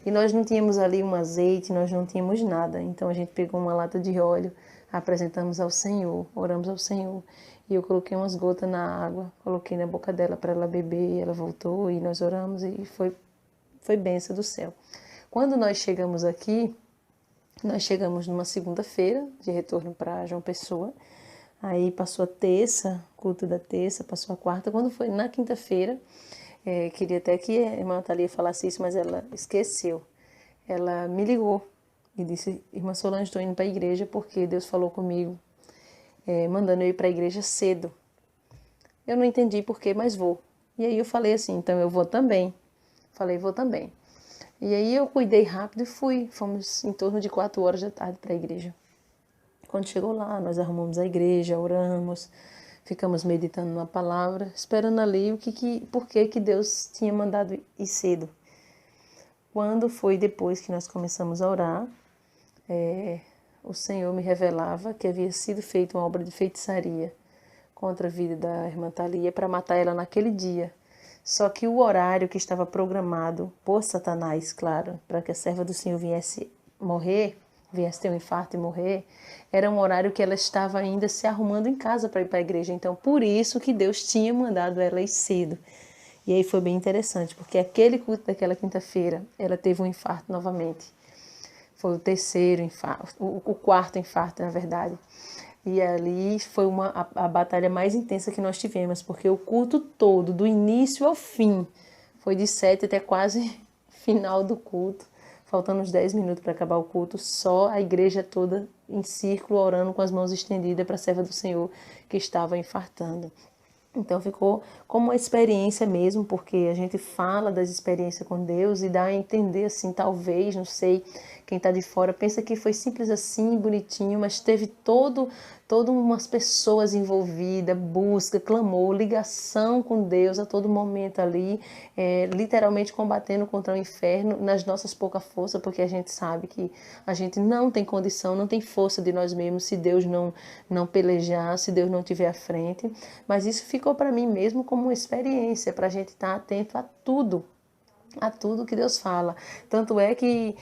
E nós não tínhamos ali um azeite, nós não tínhamos nada. Então a gente pegou uma lata de óleo, apresentamos ao Senhor, oramos ao Senhor. E eu coloquei umas gotas na água, coloquei na boca dela para ela beber, e ela voltou e nós oramos e foi bênção do céu. Quando nós chegamos aqui, nós chegamos numa segunda-feira, de retorno para João Pessoa. Aí passou a terça, culto da terça, passou a quarta. Quando foi na quinta-feira, queria até que a irmã Thalia falasse isso, mas ela esqueceu. Ela me ligou e disse: irmã Solange, estou indo para a igreja porque Deus falou comigo, mandando eu ir para a igreja cedo. Eu não entendi por quê, mas vou. E aí eu falei assim, então eu vou também. Falei, vou também. E aí eu cuidei rápido e fui. Fomos em torno de 4 horas da tarde para a igreja. Quando chegou lá, nós arrumamos a igreja, oramos, ficamos meditando na palavra, esperando ali por que Deus tinha mandado ir cedo. Quando foi depois que nós começamos a orar, o Senhor me revelava que havia sido feita uma obra de feitiçaria contra a vida da irmã Thalia para matar ela naquele dia. Só que o horário que estava programado por Satanás, claro, para que a serva do Senhor viesse morrer, viesse ter um infarto e morrer, era um horário que ela estava ainda se arrumando em casa para ir para a igreja. Então, por isso que Deus tinha mandado ela ir cedo. E aí foi bem interessante, porque aquele culto daquela quinta-feira, ela teve um infarto novamente. Foi o terceiro infarto, o quarto infarto, na verdade. E ali foi a batalha mais intensa que nós tivemos, porque o culto todo, do início ao fim, foi de 7 até quase final do culto, faltando uns 10 minutos para acabar o culto, só a igreja toda em círculo, orando com as mãos estendidas para a serva do Senhor que estava infartando. Então ficou como uma experiência mesmo, porque a gente fala das experiências com Deus e dá a entender assim, talvez, não sei, quem está de fora pensa que foi simples assim, bonitinho, mas teve todas umas pessoas envolvidas, busca, clamor, ligação com Deus a todo momento ali, literalmente combatendo contra o inferno nas nossas poucas forças, porque a gente sabe que a gente não tem condição, não tem força de nós mesmos se Deus não pelejar, se Deus não estiver à frente, mas isso ficou para mim mesmo como uma experiência, para a gente estar atento a tudo que Deus fala. Tanto é que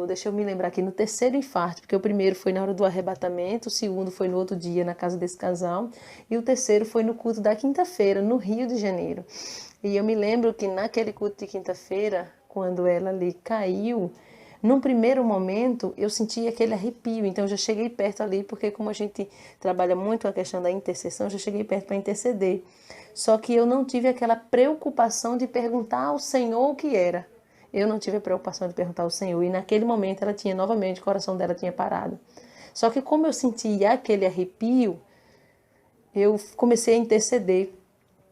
deixa eu me lembrar aqui, no terceiro infarto, porque o primeiro foi na hora do arrebatamento, o segundo foi no outro dia na casa desse casal, e o terceiro foi no culto da quinta-feira, no Rio de Janeiro. E eu me lembro que naquele culto de quinta-feira, quando ela ali caiu, num primeiro momento eu senti aquele arrepio, então eu já cheguei perto ali, porque como a gente trabalha muito a questão da intercessão, eu já cheguei perto para interceder. Só que eu não tive aquela preocupação de perguntar ao Senhor o que era. Eu não tive a preocupação de perguntar ao Senhor. E naquele momento ela tinha novamente, o coração dela tinha parado. Só que como eu sentia aquele arrepio, eu comecei a interceder.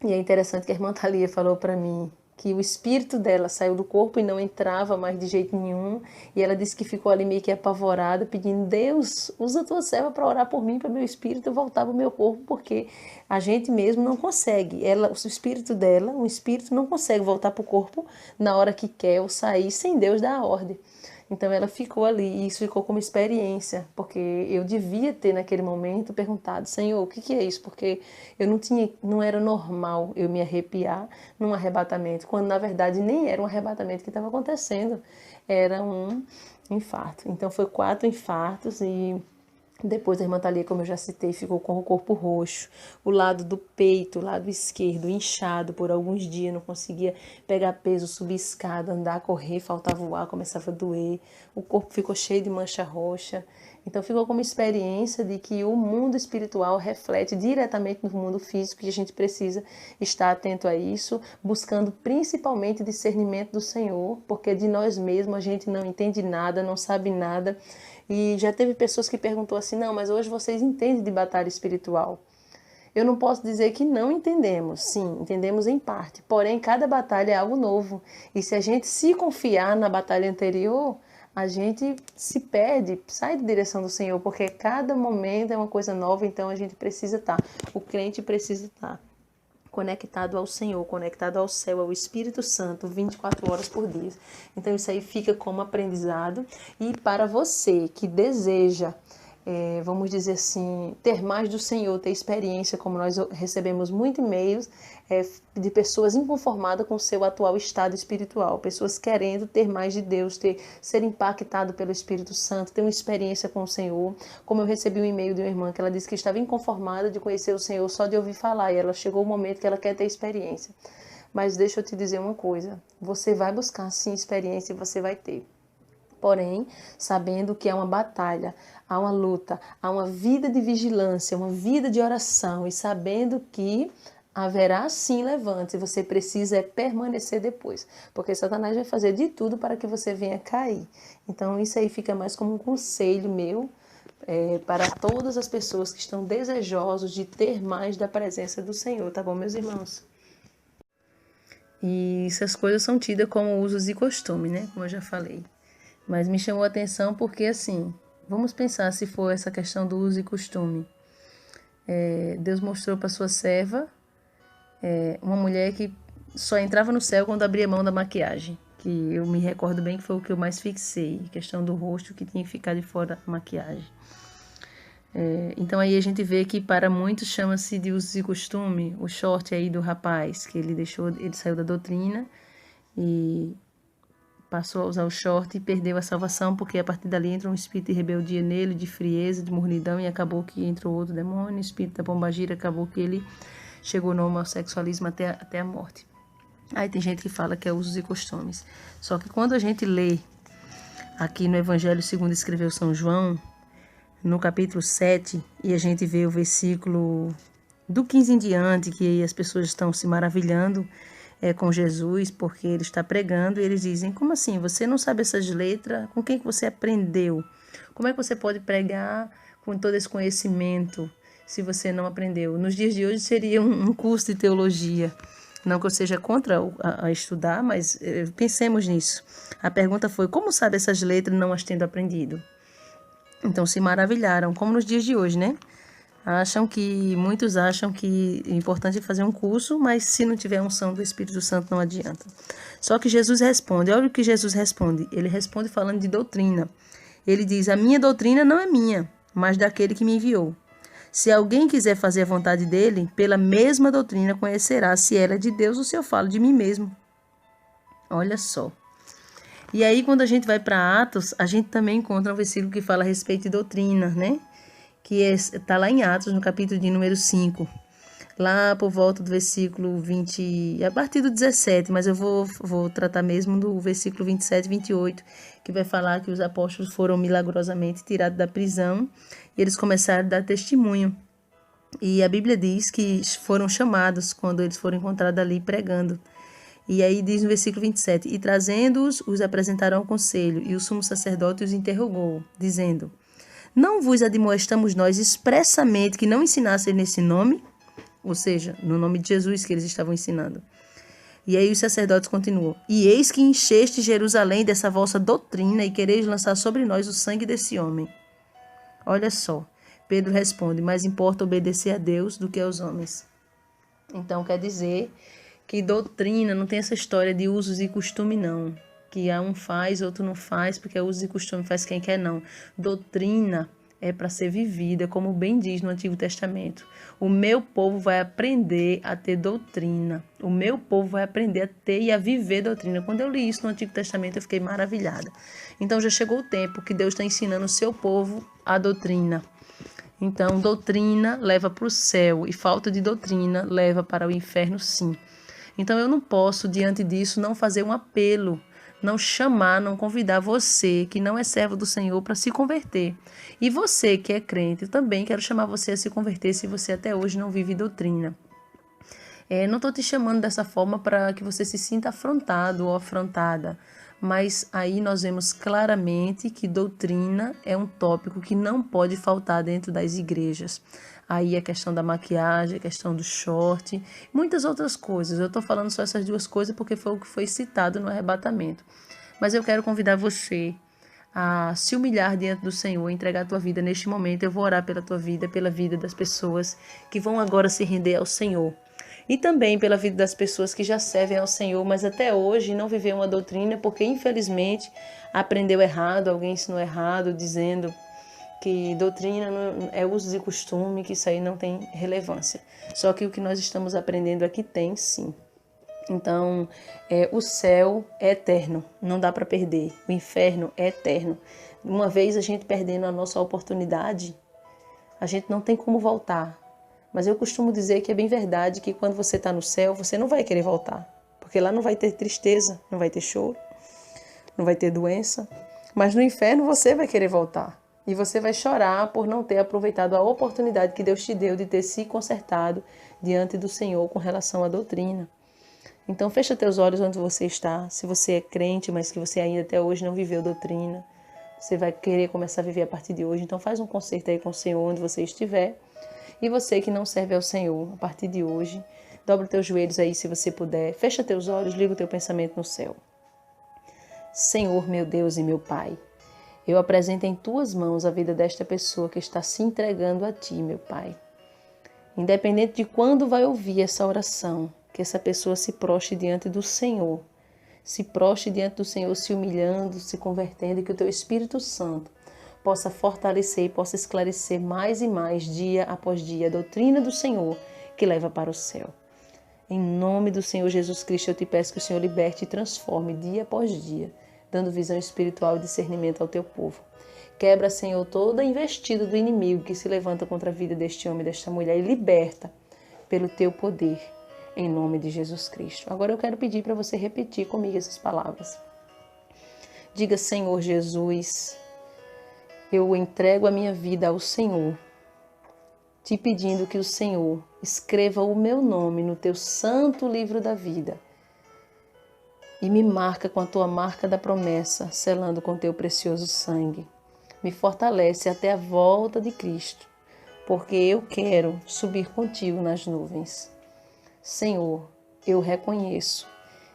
E é interessante que a irmã Thalia falou para mim que o espírito dela saiu do corpo e não entrava mais de jeito nenhum. E ela disse que ficou ali meio que apavorada, pedindo: Deus, usa a tua serva para orar por mim, para meu espírito voltar para o meu corpo, porque a gente mesmo não consegue. O espírito dela, o espírito não consegue voltar para o corpo na hora que quer ou sair sem Deus dar a ordem. Então ela ficou ali e isso ficou como experiência, porque eu devia ter naquele momento perguntado: Senhor, o que é isso? Porque não era normal eu me arrepiar num arrebatamento, quando na verdade nem era um arrebatamento que estava acontecendo, era um infarto. Então foi 4 infartos e depois a irmã Thalia, como eu já citei, ficou com o corpo roxo, o lado do peito, o lado esquerdo, inchado por alguns dias, não conseguia pegar peso, subir escada, andar, correr, faltava o ar, começava a doer, o corpo ficou cheio de mancha roxa. Então ficou como experiência de que o mundo espiritual reflete diretamente no mundo físico e a gente precisa estar atento a isso, buscando principalmente discernimento do Senhor, porque de nós mesmos a gente não entende nada, não sabe nada. E já teve pessoas que perguntou assim: não, mas hoje vocês entendem de batalha espiritual? Eu não posso dizer que não entendemos, sim, entendemos em parte, porém cada batalha é algo novo. E se a gente se confiar na batalha anterior, a gente se perde, sai da direção do Senhor, porque cada momento é uma coisa nova, então a gente precisa estar, o crente precisa estar conectado ao Senhor, conectado ao céu, ao Espírito Santo, 24 horas por dia. Então isso aí fica como aprendizado. E para você que deseja, vamos dizer assim, ter mais do Senhor, ter experiência, como nós recebemos muitos e-mails de pessoas inconformadas com o seu atual estado espiritual, pessoas querendo ter mais de Deus, ser impactado pelo Espírito Santo, ter uma experiência com o Senhor. Como eu recebi um e-mail de uma irmã que ela disse que estava inconformada de conhecer o Senhor só de ouvir falar, e ela chegou o momento que ela quer ter experiência. Mas deixa eu te dizer uma coisa, você vai buscar sim experiência e você vai ter. Porém, sabendo que há uma batalha, há uma luta, há uma vida de vigilância, uma vida de oração, e sabendo que haverá sim levante, você precisa permanecer depois, porque Satanás vai fazer de tudo para que você venha cair. Então isso aí fica mais como um conselho meu, para todas as pessoas que estão desejosos de ter mais da presença do Senhor, tá bom, meus irmãos? E essas coisas são tidas como usos e costumes, né? Como eu já falei. Mas me chamou a atenção porque, assim, vamos pensar se for essa questão do uso e costume. Deus mostrou para sua serva uma mulher que só entrava no céu quando abria mão da maquiagem. Que eu me recordo bem que foi o que eu mais fixei. Questão do rosto que tinha que ficar de fora da maquiagem. Então aí a gente vê que para muitos chama-se de uso e costume o short aí do rapaz, que ele saiu da doutrina e passou a usar o short e perdeu a salvação, porque a partir dali entra um espírito de rebeldia nele, de frieza, de mornidão, e acabou que entrou outro demônio, o espírito da pombagira, acabou que ele chegou no homossexualismo até a morte. Aí tem gente que fala que é usos e costumes. Só que quando a gente lê aqui no Evangelho segundo escreveu São João, no capítulo 7, e a gente vê o versículo do 15 em diante, que as pessoas estão se maravilhando com Jesus, porque ele está pregando, e eles dizem, como assim, você não sabe essas letras? Com quem que você aprendeu? Como é que você pode pregar com todo esse conhecimento, se você não aprendeu? Nos dias de hoje seria um curso de teologia. Não que eu seja contra a estudar, mas pensemos nisso. A pergunta foi, como sabe essas letras não as tendo aprendido? Então se maravilharam, como nos dias de hoje, né? Muitos acham que é importante fazer um curso, mas se não tiver a unção do Espírito Santo não adianta. Só que Jesus responde, olha o que Jesus responde. Ele responde falando de doutrina. Ele diz, a minha doutrina não é minha, mas daquele que me enviou. Se alguém quiser fazer a vontade dele, pela mesma doutrina conhecerá se ela é de Deus ou se eu falo de mim mesmo. Olha só. E aí, quando a gente vai para Atos, a gente também encontra um versículo que fala a respeito de doutrina, né? Que está lá em Atos, no capítulo de número 5. Lá por volta do versículo 20, a partir do 17, mas eu vou tratar mesmo do versículo 27 e 28, que vai falar que os apóstolos foram milagrosamente tirados da prisão e eles começaram a dar testemunho. E a Bíblia diz que foram chamados quando eles foram encontrados ali pregando. E aí diz no versículo 27, e trazendo-os, os apresentaram ao conselho, e o sumo sacerdote os interrogou, dizendo, não vos admoestamos nós expressamente que não ensinassem nesse nome? Ou seja, no nome de Jesus que eles estavam ensinando. E aí os sacerdotes continuam, e eis que encheste Jerusalém dessa vossa doutrina e quereis lançar sobre nós o sangue desse homem. Olha só, Pedro responde, mais importa obedecer a Deus do que aos homens. Então quer dizer que doutrina não tem essa história de usos e costume, não. Que um faz, outro não faz, porque é usos e costume, faz quem quer, não. Doutrina é para ser vivida, como bem diz no Antigo Testamento. O meu povo vai aprender a ter doutrina. O meu povo vai aprender a ter e a viver doutrina. Quando eu li isso no Antigo Testamento, eu fiquei maravilhada. Então já chegou o tempo que Deus está ensinando o seu povo a doutrina. Então, doutrina leva para o céu e falta de doutrina leva para o inferno, sim. Então eu não posso, diante disso, não fazer um apelo, não chamar, não convidar você, que não é servo do Senhor, para se converter. E você que é crente, eu também quero chamar você a se converter se você até hoje não vive doutrina. Não estou te chamando dessa forma para que você se sinta afrontado ou afrontada, mas aí nós vemos claramente que doutrina é um tópico que não pode faltar dentro das igrejas. Aí a questão da maquiagem, a questão do short, muitas outras coisas. Eu estou falando só essas duas coisas porque foi o que foi citado no arrebatamento. Mas eu quero convidar você a se humilhar diante do Senhor, entregar a tua vida neste momento. Eu vou orar pela tua vida, pela vida das pessoas que vão agora se render ao Senhor. E também pela vida das pessoas que já servem ao Senhor, mas até hoje não viveu uma doutrina porque, infelizmente, aprendeu errado, alguém ensinou errado, dizendo que doutrina não é uso e costume, que isso aí não tem relevância. Só que o que nós estamos aprendendo aqui tem, sim. Então, o céu é eterno, não dá para perder. O inferno é eterno. Uma vez a gente perdendo a nossa oportunidade, a gente não tem como voltar. Mas eu costumo dizer que é bem verdade que quando você está no céu, você não vai querer voltar. Porque lá não vai ter tristeza, não vai ter choro, não vai ter doença. Mas no inferno você vai querer voltar. E você vai chorar por não ter aproveitado a oportunidade que Deus te deu de ter se consertado diante do Senhor com relação à doutrina. Então fecha teus olhos onde você está. Se você é crente, mas que você ainda até hoje não viveu doutrina, você vai querer começar a viver a partir de hoje. Então faz um concerto aí com o Senhor onde você estiver. E você que não serve ao Senhor, a partir de hoje, dobra os teus joelhos aí se você puder. Fecha teus olhos, liga o teu pensamento no céu. Senhor, meu Deus e meu Pai, eu apresento em tuas mãos a vida desta pessoa que está se entregando a ti, meu Pai. Independente de quando vai ouvir essa oração, que essa pessoa se prostre diante do Senhor. Se prostre diante do Senhor, se humilhando, se convertendo, e que o teu Espírito Santo possa fortalecer e possa esclarecer mais e mais, dia após dia, a doutrina do Senhor que leva para o céu. Em nome do Senhor Jesus Cristo, eu te peço que o Senhor liberte e transforme dia após dia, dando visão espiritual e discernimento ao teu povo. Quebra, Senhor, toda a investida do inimigo que se levanta contra a vida deste homem e desta mulher e liberta pelo teu poder, em nome de Jesus Cristo. Agora eu quero pedir para você repetir comigo essas palavras. Diga: Senhor Jesus, eu entrego a minha vida ao Senhor, te pedindo que o Senhor escreva o meu nome no teu santo livro da vida e me marca com a tua marca da promessa, selando com teu precioso sangue. Me fortalece até a volta de Cristo, porque eu quero subir contigo nas nuvens. Senhor, eu reconheço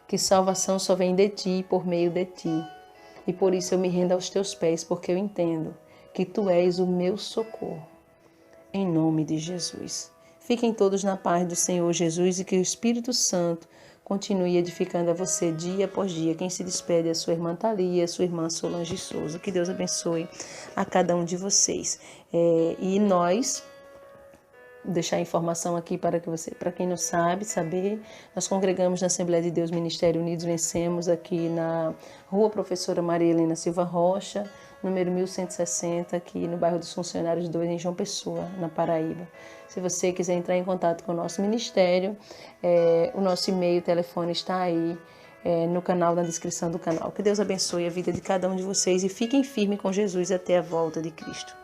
que salvação só vem de ti e por meio de ti, e por isso eu me rendo aos teus pés, porque eu entendo que tu és o meu socorro. Em nome de Jesus. Fiquem todos na paz do Senhor Jesus e que o Espírito Santo continue edificando a você dia após dia. Quem se despede é a sua irmã Thalia, a sua irmã Solange Souza. Que Deus abençoe a cada um de vocês. E nós, deixar a informação aqui para quem não sabe, saber, nós congregamos na Assembleia de Deus Ministério Unidos Vencemos, aqui na Rua Professora Maria Helena Silva Rocha, número 1160, aqui no bairro dos Funcionários 2, em João Pessoa, na Paraíba. Se você quiser entrar em contato com o nosso ministério, o nosso e-mail, telefone está aí no canal, na descrição do canal. Que Deus abençoe a vida de cada um de vocês e fiquem firmes com Jesus até a volta de Cristo.